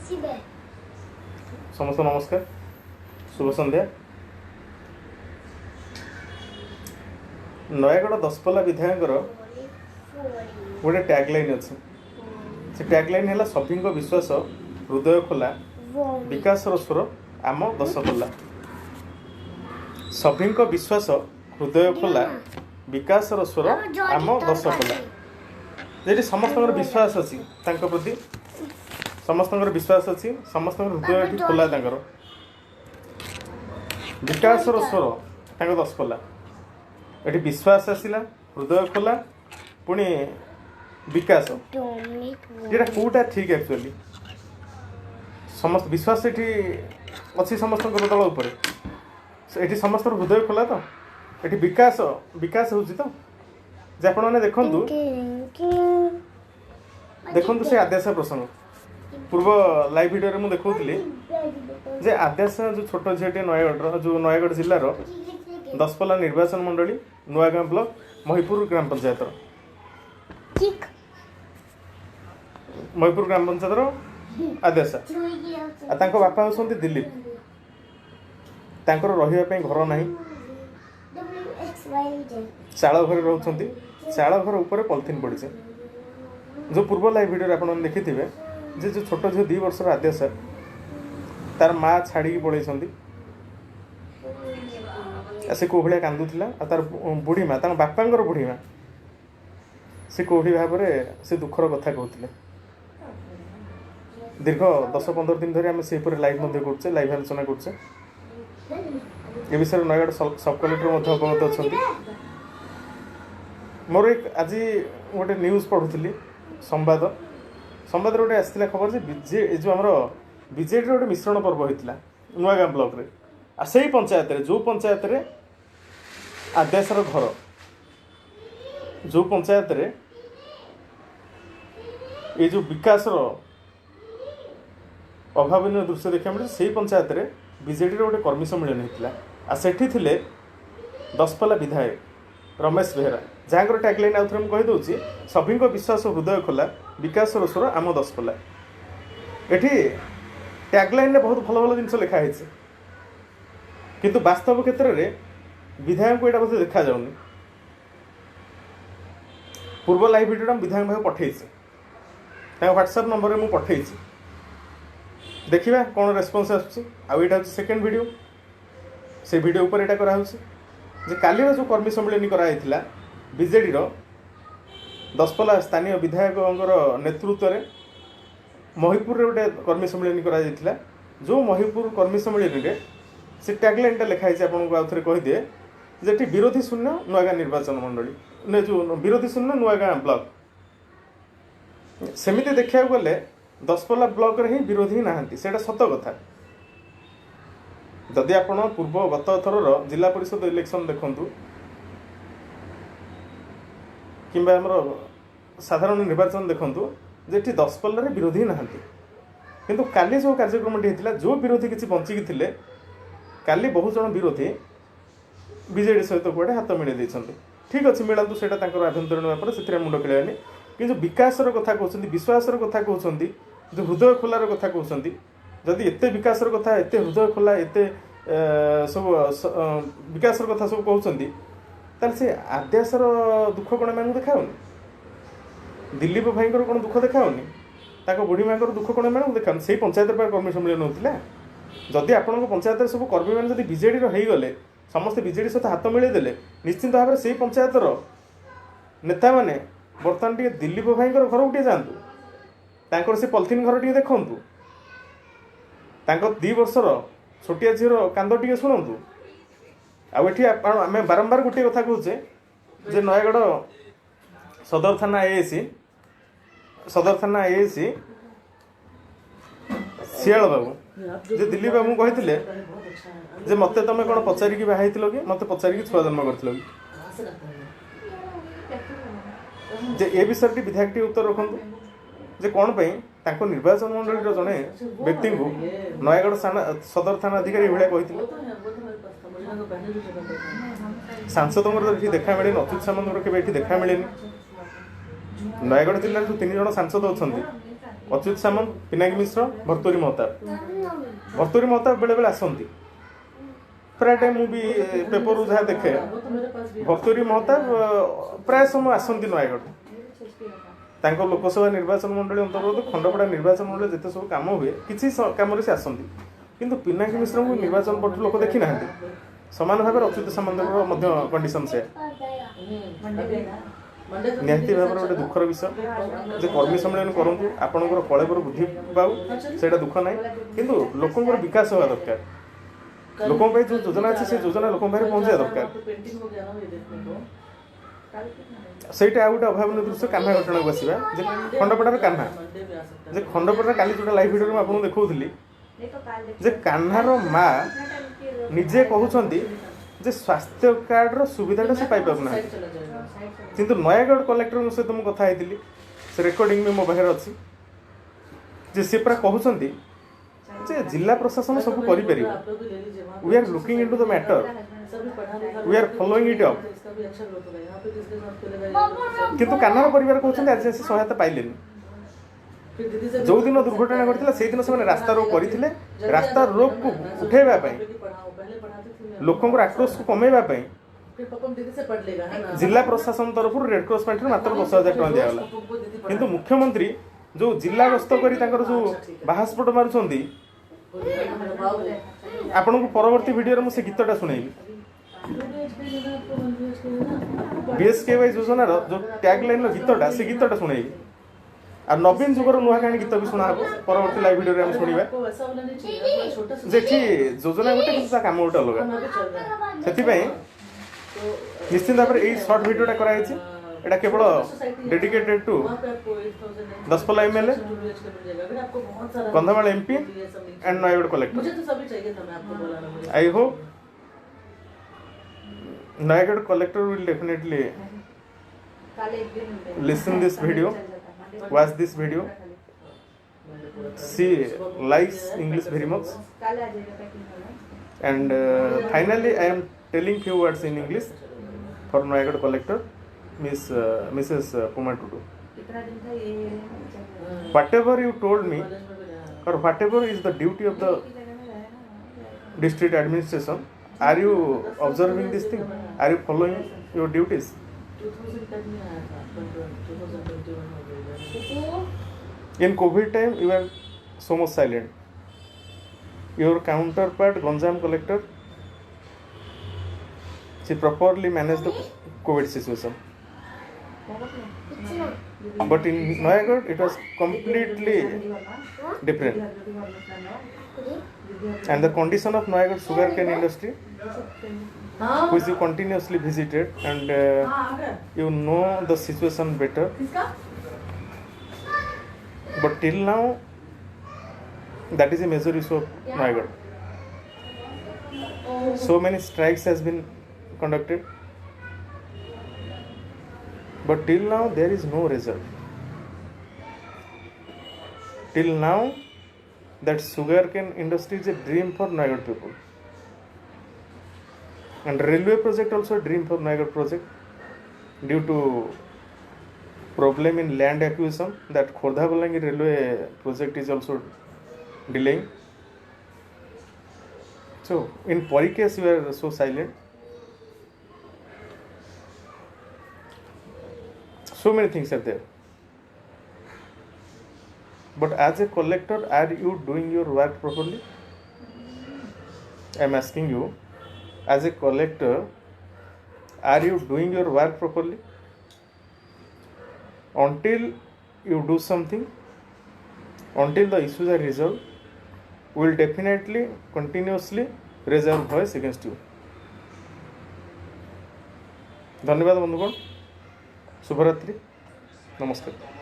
समस्त नमस्कार शुभ संध्या। नयगढ़ दशपल्ला विधायक गोटे टैगलाइन अच्छे से टैगलाइन है सभी विश्वास हृदय खोला विकास स्वर आम दशपल्ला। सभी विश्वास हृदय खोला विकास स्वर आम दशपल्ला। ये समस्त विश्वास अच्छी प्रति समस्त विश्वास अच्छी समस्त हृदय खोला विकास स्वर दशपल्ला। ये विश्वास आसला हृदय खोला पुणी विकास ये कौटा ठीक एक्चुअली समस्त विश्वास ये अच्छी समस्त तल उपर ये समस्त हृदय खोला तो ये विकास विकास हो तो आपने देखु से आद्याशा प्रसंग पूर्व लाइव वीडियो में देखुली जे आद्याशा जो छोट झीटे नयगढ़ जो नयगढ़ जिलार दशपल्ला निर्वाचन मंडली नुआगाँ ब्लॉक महिपुर ग्राम पंचायत महिपुर ग्राम पंचायत आद्याशा बापा होती दिलीप रही घर ना चाल घर रोचे चाल घर उपर पॉलिथिन पड़ी जो पूर्व लाइव वीडियो आप देखी जे जो छोट झील 2 वर्षर आद्याशा तार माँ छाड़ी पड़े से कौ भाया कांदुला तार बुढ़ी माँ बापांर बुढ़ी माँ से कौ भाव से दुखर कथा कहते दीर्घ 10-15 दिन धरी आम से लाइव करें लाइव आलोचना करें विषय नयगढ़ सब कलेक्टर अवगत अच्छा। मोर एक आज गोटे न्यूज पढ़ुली संवाद संवाद गोटे आसाला खबर जे जो आम बीजेडी गोटे मिश्रण पर्व होता नुआगाँ ब्लॉक रे से पंचायत रे जो पंचायत रे आद्याशार घर जो पंचायत रे ये जो विकास अभावन दृश्य देखा मिले से पंचायत रे बीजेडी गोटे कर्मी सम्मेलन होता सेठी थिले दशपल्ला विधायक रमेश बेहरा जहाँ टैगलाइन आउ थे कहीदे सभी विश्वास हृदय खोला विकास स्वर आम दशपल्ला। ये टैगलाइन में बहुत भल भल जिन लिखाई किंतु वास्तव क्षेत्र में विधायक को यहाँ बोधे देखा जाऊनी। पूर्व लाइव वीडियो विधायक भाई पठे व्हाट्सएप नंबर में मुझे पठे देखा कौन रेस्पॉन्स आउटा सेकेंड वीडियो से वीडियो ऊपर यहाँ कराऊे काली जो कर्मी सम्मेलन कराइला बीजेडी दशपल्ला स्थानीय विधायक नेतृत्व में महिपुर गोटे कर्मी सम्मेलन करा जो महिपुर कर्मी सम्मेलन में से टैगलाइन लिखाई आपको आउ थे कहीदे जे विरोधी शून्य नुआगाँ निर्वाचन मंडली जो विरोधी शून्य नुआगाँ ब्लॉक सेमती देखा गले दशपल्ला ब्लॉक रे ही विरोधी नहांती सेटा सत कथा। जदि आप पूर्व गत थर जिला परिषद इलेक्शन देखु कि साधारण निर्वाचन देखु जे दशपल्ला रे विरोधी नहांती किंतु काली जो कार्यक्रम होता जो विरोधी किसी बंचिकी थे काली बहुत जन विरोधी बीजेडी सहित कूड़े हाथ मिले ठीक अच्छे मिलातु से आभ्यंतरीण व्यापार से मुंड खेलानी कि विकास कथा कहते विश्वास कथा कहते जो हृदय खोलार कथा कहते जदि एत विकास कथा एत हृदय खोला एत सब विकास कथा सब कहते से आद्याशार दुख कौन मैं देखाऊनी दिलीप भाई कौन दुख देखाऊनी बुढ़ी माँ दुख कौन मैं देखाऊनी से पंचायत कर्मी सम्मेलन होता जदि आपण पंचायत सब कर्मी मैंने जब बीजेडी होगले समस्ते बीजेडी सहित हाथ मिले देले निश्चिंत भाव में से पंचायतर नेता मैंने बर्तमान टे दिलीप भाई घर गोटे जातु से पॉलिथिन घर टे देखु 2 वर्षर छोटिया झीर कांद टे शुणु आम बारंबार गोटे कथा कहे जे नयगढ़ सदर थाना एएसी सियाल बाबू जे दिलीप बाबू कहते जे मते तुम कौन पचारिकी बाहर कि मत पचारिकी छुआ जन्म कर ए विषय टी विधायक टी उत्तर रखु जे कौन तांको निर्वाचन मंडली जड़े व्यक्ति को नयगढ़ सदर थाना अधिकारी भाया कहते सांसद देखा मिले अच्युत सामंत के देखा मिले नयगढ़ जिले जो 3 जन सांसद अच्छा अच्युत सामंत, पिनाकी मिश्र, भर्तुहरी महताब। भर्तुहरी महताब बेले बेले आसती प्राय टाइम मुझे पेपर जहाँ देखे भर्तुहरी महताब प्राय समय आसती नयगढ़ तांको लोकसभा निर्वाचन मंडली अंतर्गत खंडपड़ा निर्वाचन मंडली जिते सब कम हुए किसी कम से आसती किंतु पिनाकी मिश्र को निर्वाचन पटु लोक देखी ना सामान भाव अच्युत सामंत कंडीशन से निहाती भाव गोटे दुखर विषय जे कर्मी सम्मेलन करूँ आपणकर कलेबर बुद्धि पाऊ से दुख ना कि लोकंर विकास हवा दरकार लोक जो योजना अच्छे से योजना लोक पहुँचा दरकार सहीटा आ गए अभावन दृश्य कान्हा घटना को आसवा खंडपड़ार कान्हा जे खंडपड़ा काली जो लाइव भिडियो में आपको देखी जे कान्हार माँ निजे कहते जे स्वास्थ्य कार्ड सुविधा से पाई पाना किंतु नयागढ़ कलेक्टर सहित मुझे कथा से रेकर्डिंग में मो पाखे अच्छी जे सी पूरा कहते जे जिला प्रशासन सब कर we are looking into the matter we are following it up किंतु कान्हार परिवार कहते आज से सहायता पाइले जो दिन दुर्घटना घटी से दिन से रास्ता रोक करते रास्ता रोक को उठेबा लोकंर आक्रोश को कमेबा जिला प्रशासन तरफ रेड क्रॉस पार्टी मात्र 10,000 टका दिगला किंतु मुख्यमंत्री जो जिला गस्त कर जो बाहास्फोट मारुंट आपन को परवर्ती वीडियो में से गीतटा शुणेबी बीएसकेवाई योजनार जो टैगलाइन गीतटा से गीतटा शुणेबी आ नवीन जुगर नुआ कहानी गीत भी शुणा परवर्ती लाइव वीडियो में शुणा योजना गोटे कम गोटे अलग से निश्चित भाव में सर्ट भिडियोटा कराई केवल dedicated to Daspalla MLA Kandhamal MP and Nayagarh collector I hope Nayagarh collector will definitely listen this video watch this video see likes English very much and finally I am telling few words in English for Nayagढ़ collector Mrs. Puma Tutu. Whatever you told me or whatever is the duty of the district administration, are you observing this thing? Are you following your duties? In COVID time, you are so much silent. Your counterpart, Ganjam collector, she properly managed the COVID situation. But in Nayagढ़, it was completely different. And the condition of Nayagढ़ sugarcane industry, which you continuously visited, and you know the situation better. But till now, that is a major issue of Nayagढ़. So many strikes has been conducted, but till now there is no result. Till now, that sugarcane industry is a dream for Nayagढ़ people. And railway project also a dream for Nayagढ़ project. Due to problem in land acquisition, that Khordha Balangi railway project is also delaying. So in Pori case, you are so silent. So many things are there. But as a collector, are you doing your work properly? I am asking you, as a collector, are you doing your work properly? Until you do something, until the issues are resolved, we will definitely continuously raise our voice against you. धन्यवाद बंधुगण, शुभरात्रि, नमस्कार।